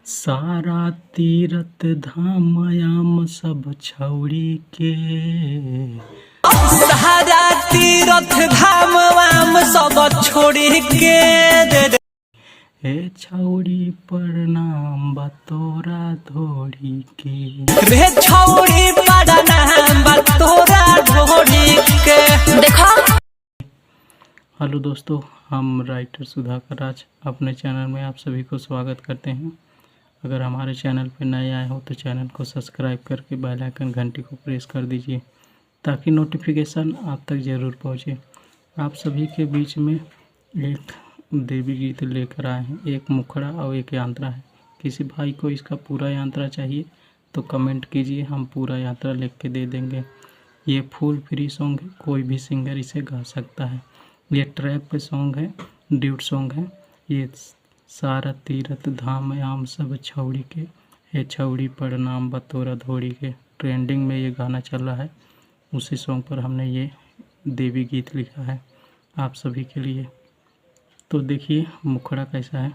सारा तीरथ धाम आम सब छौड़ी के। सारा तीरथ धाम आम सब छोड़ी के। हे छौड़ी प्रणाम बा तोरा धोड़ी के। रे छौड़ी प्रणाम बा तोरा धोड़ी के। देखो। हेलो दोस्तों, हम राइटर सुधाकर राज अपने चैनल में आप सभी को स्वागत करते हैं। अगर हमारे चैनल पर नए आए हो तो चैनल को सब्सक्राइब करके बेल आइकन घंटी को प्रेस कर दीजिए ताकि नोटिफिकेशन आप तक ज़रूर पहुंचे। आप सभी के बीच में एक देवी गीत लेकर आए हैं, एक मुखड़ा और एक यांत्रा है। किसी भाई को इसका पूरा यांत्रा चाहिए तो कमेंट कीजिए, हम पूरा यांत्रा लिख के दे देंगे। ये फुल फ्री सॉन्ग है, कोई भी सिंगर इसे गा सकता है। ये ट्रैप पे सॉन्ग है, ड्यूट सॉन्ग है। ये सारा तीरथ धाम आम सब छौड़ी के, हे छौड़ी प्रणाम बतौरा धोड़ी के। ट्रेंडिंग में ये गाना चल रहा है, उसी सॉन्ग पर हमने ये देवी गीत लिखा है आप सभी के लिए। तो देखिए मुखड़ा कैसा है।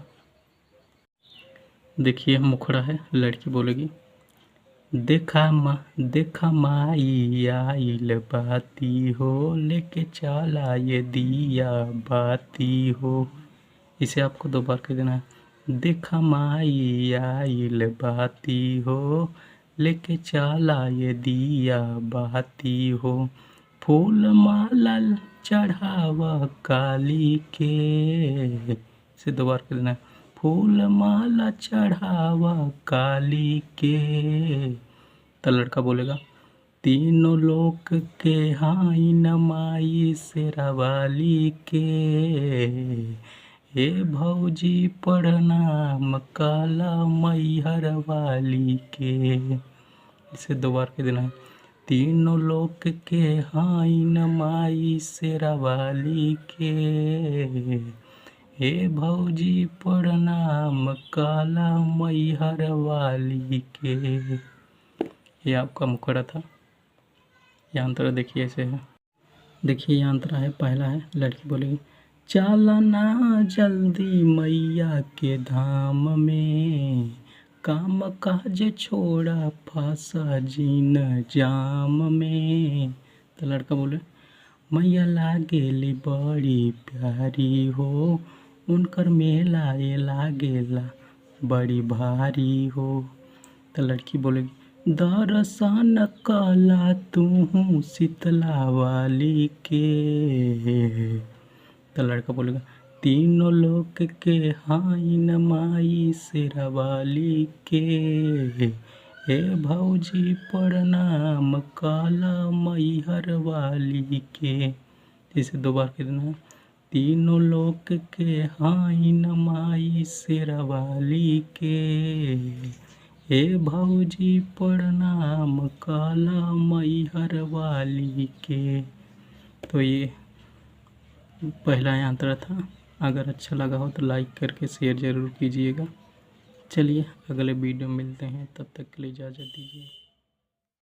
देखिए मुखड़ा है, लड़की बोलेगी देखा माई आइल बाती हो, लेके चला ये दिया बाती हो। इसे आपको 2 बार कह देना है। देखा माई आइल बाती हो, लेके चला ये दिया बाती हो। फूल माला चढ़ावा काली के। इसे 2 बार कह देना है। फूल माला चढ़ावा काली के। तो लड़का बोलेगा तीनों लोक के हाई नमाई शेरावाली के। हे भौजी प्रणाम काला मैहर वाली के। इसे 2 बार कह देना है। तीनों लोक के हाई नमाई शेरावाली के। हे भौजी प्रणाम काला मैहर वाली के। ये आपका मुखड़ा था। यांत्रा देखिए ऐसे है। देखिए यांत्रा है, पहला है, लड़की बोलेगी चलना जल्दी मैया के धाम में, काम काज छोड़ा फांसा जीन जाम में। तो लड़का बोले मैया लागेली बड़ी प्यारी हो, उनकर मेला ये लागेला बड़ी भारी हो। तो लड़की बोलेगी दर्शन कला तू शीतला वाली के। तो लड़का बोलेगा तीनों लोक के हाई नमाई शेरावाली के। हे भौजी प्रणाम काला मैहर वाली के। इसे 2 बार कह देना है। तीनों लोक के हाई नमाई शेरावाली के। हे भौजी प्रणाम काला मैहर वाली के। तो ये पहला यांत्रा था। अगर अच्छा लगा हो तो लाइक करके शेयर ज़रूर कीजिएगा। चलिए अगले वीडियो में मिलते हैं, तब तक के लिए इजाज़त दीजिए।